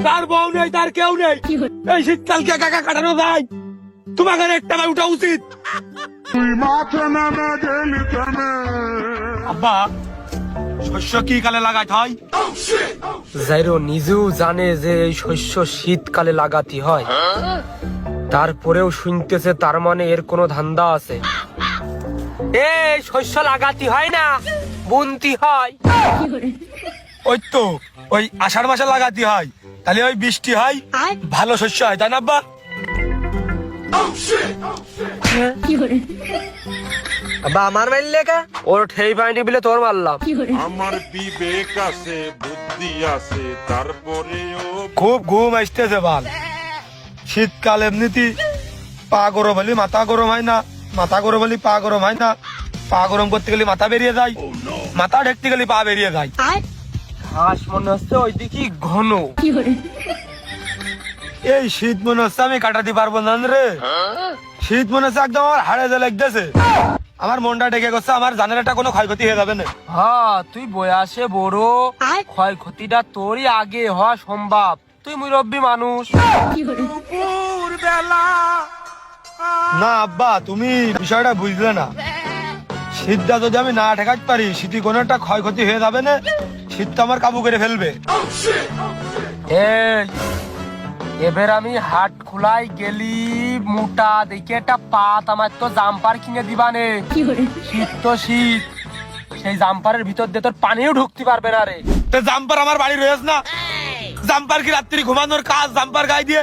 তার বউ নেই, তার কেউ নেই, এই শীতকালকে কাকা কাটানো যায়? তোমাকে একটা ভাই উঠা উচিত। আব্বা, শস্য কি কালে লাগাইতে হয়? জাইরো নিজেও জানে যে এই শস্য শীতকালে লাগাতে হয়, তারপরেও শুনতেছে তার মানে এর কোনো ধান্দা আছে। এই শস্য লাগাতে হয় না, বুনতি হয়। ওই তো ওই আষাঢ় মাসে লাগাতে হয়, তাহলে ওই বৃষ্টি হয়, ভালো শস্য হয়, তাই না আব্বা? আব্বা আমার মারলে কা? ওর ঠেই পাইনি বলে তোর মারলাম। আমার বিবেক আছে, বুদ্ধি আছে, তারপরেও খুব ঘুম আসতেছে বাল। শীতকাল এমনিতে পা গরম হলে মাথা গরম হয় না, মাথা গরম হলে পা গরম হয় না, পা গরম করতে গেলে মাথা বেরিয়ে যায়, মাথা ঢেকতে গেলে পা বেরিয়ে যায়। ঘাস মনে হচ্ছে ওই দিকে ঘন। এই শীত মনে হচ্ছে আমি কাটাতে পারবো না রে। শীত মনে হচ্ছে একদম আমার হাড়ে যে লাগতেছে, আমার মনটা ডেকে গেছে, আমার জানের একটা কোনো ক্ষয়ক্ষতি হয়ে যাবে না। হ্যাঁ তুই বয়সে বড়, ক্ষয়ক্ষতিটা তোরই আগে হওয়া সম্ভব, তুই মুরব্বী মানুষ। না আব্বা, তুমি বিষয়টা বুঝলে না। শীতটা যদি আমি না ঠেকাতে পারি, শীতে কোনো একটা ক্ষয়ক্ষতি হয়ে যাবে না, শীত তো আমার কাবু করে ফেলবে। এই এবার আমি হাট খোলাই গেলি মোটা দেখে একটা পাত আমার তো জাম্পার কিনে দিবানে। শীত তো শীত, সেই জাম্পারের ভিতর দিয়ে তোর পানিও ঢুকতে পারবে না রে। তো জাম্পার আমার বাড়ি রয়েছে না, জাম্পার কি রাত্রি ঘুমানোর কাজ? জাম্পার গায়ে দিয়ে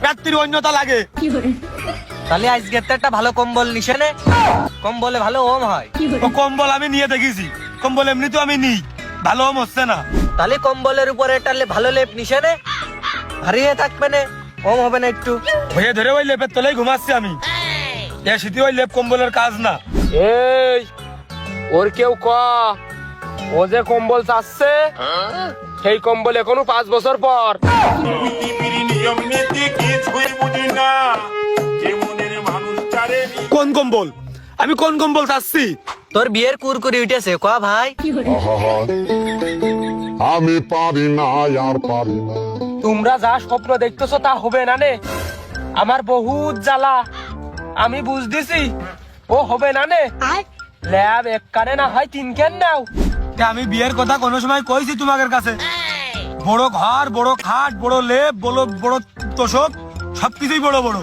রাত্রির অন্যতা লাগে। তাহলে আজকে তো একটা ভালো কম্বল নিছে নে, কম্বলে ভালো ওম হয়। ও কম্বল আমি নিয়ে দেখেছি, কম্বল এমনি তো আমি নিই, ভালো হচ্ছে না। তাহলে কম্বলের উপরে একটা ভালো লেপ নিছে নে, ভারী হয়ে থাকবে না, ওম হবে না একটু। হয়ে ধরে ওই লেপের তলেই ঘুমাচ্ছি আমি। এ শীতে ওই লেপ কম্বলের কাজ না। এই ওর কেউ ক, ও যে কম্বল চাচ্ছে সেই কম্বল এখনো 5 বছর পর। পৃথিবীর নিয়ম নীতি কিছুই বুঝি না, কেমনের মানুষটারে কোন কম্বল? আমি কোন কম্বল চাচ্ছি? তোর বিয়ের কুরকুরি উঠেছে ক ভাই। আমি পারি না আর পারি না। তোমরা যা স্বপ্ন দেখতেছো তা হবে না নে, আমার বহুত জ্বালা, আমি বুঝতেছি ও হবে না নে। ল্যাব এক কানে না হয় 3 কেন নাও। এ আমি বিয়ের কথা কোনো সময় কইছি তোমাদের কাছে? বড় ঘর, বড় খাট, বড় লেপ, বড় বড় তোষক, সবকিছুই বড় বড়।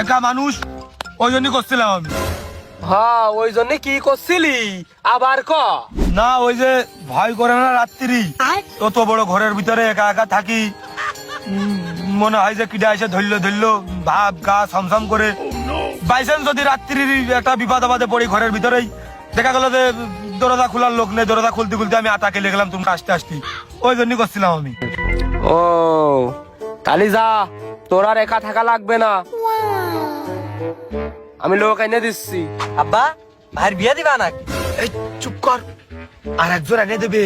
একা মানুষ, ওই জন্য করছিলাম আমি। হ্যাঁ ওই জন্য কি করছিলি আবার ক। না ওই যে ভয় করে না রাত্রি, তত বড় ঘরের ভিতরে একা একা থাকি, মনে হয় যে কিডা এসে ধরলো ভাব গা ছমছম করে। বাইচান্স যদি রাত্রির একটা বিপদ আপদে পড়ি ঘরের ভিতরেই, দেখা গেল যে দরজা খোলার লোক নেই, দরজা খুলতে খুলতে আমি আটা কেলে গেলাম, তুমি আসতে আসতে, ওই জন্য করছিলাম আমি। ও তাহলে যা, তোর আর একা থাকা লাগবে না, আমি লোক এনে দিচ্ছি। আব্বা ভাইয়ের বিয়ে দিবা নাকি? এই চুপ কর, আর একজন এনে দেবে,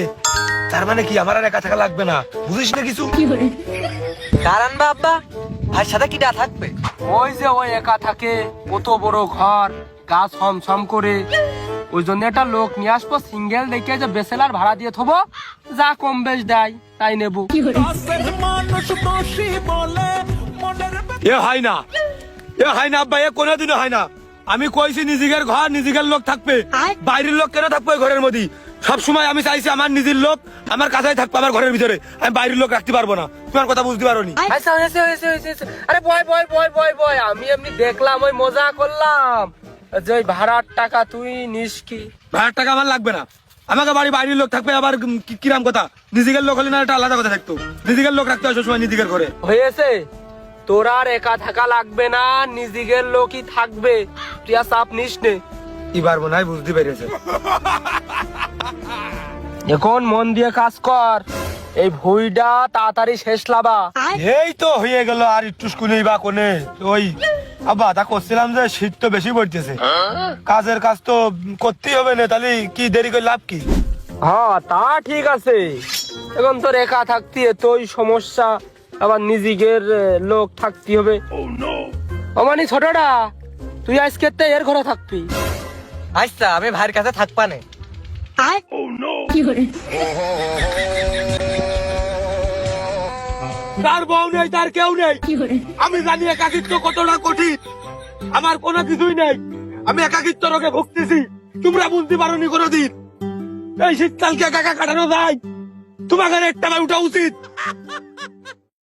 তার মানে কি আমার আর একা থাকা লাগবে না, বুঝিস না কিছু? কারণ বা আব্বা ভাইয়ের সাথে কিটা থাকবে? ওই যে ওই একা থাকে, কত বড় ঘর, গা ছমছম করে, ওই জন্য একটা লোক নিয়ে আসবো, সিঙ্গেল দেখে যে বেসেলার ভাড়া দিয়ে থবো, যা কম বেশ দেয় তাই নেবো। এ হয় না, এ হয় না আব্বা, এ কোনোদিনও হয় না। আমি কইছি নিজের ঘর, নিজের লোক থাকবে, বাইরের লোক কেন থাকবে ঘরের মধ্যে? সবসময় আমি চাইছি আমার নিজের লোক আমার কাছেই থাকবে, আমার ঘরের ভিতরে, আমি বাইরের লোক রাখতে পারবো না। তোমার কথা বুঝতে পারো নি? আরে বয় বয় বয় বয় বয়, আমি এমনি দেখলাম, ওই মজা করলাম যে ওই ভাড়ার টাকা তুই নিস কি? ভাড়ার টাকা আমার লাগবে না, আমাকে বাড়ি বাইরের লোক থাকবে। আবার কিরাম কথা, নিজের লোক হলে না একটা আলাদা কথা থাকতো, নিজের লোক রাখতে হয় সবসময় নিজের ঘরে। হয়েছে, তোর আর একা থাকা লাগবে না, নিজের লোকই থাকবে, তুই আর চাপ নিস নে। কি পারবো না, বুঝতে পেরেছে। এখন মন দিয়ে কাজ কর, এই ভুইটা তাড়াতাড়ি শেষ লাবা। এই তো হয়ে গেল, আর একটু স্কুলেই বা কোনে। ওই আব্বা তা করছিলাম যে শীত তো বেশি পড়তেছে, কাজের কাজ তো করতেই হবে না, তাহলে কি দেরি করে লাভ কি? হ্যাঁ তা ঠিক আছে, এখন তোর একা থাকতে এতই সমস্যা, আবার নিজের লোক থাকতে হবে। অমানি ছোটটা, তুই আজকে এর ঘরে থাকবি। আচ্ছা আমি ভাইয়ের কাছে থাকবা নে। তার বউ নেই, তার কেউ নেই। আমি জানি একাকিত্ব কতটা কঠিন। আমার কোনো কিছুই নেই, আমি একাকিত্ব রোগে ভুগতেছি। তোমরা বুঝতে পারোনি কোনোদিন এই শীতকালকে একা একা কাটানো যায়? তোমাকে একটা উঠা উচিত।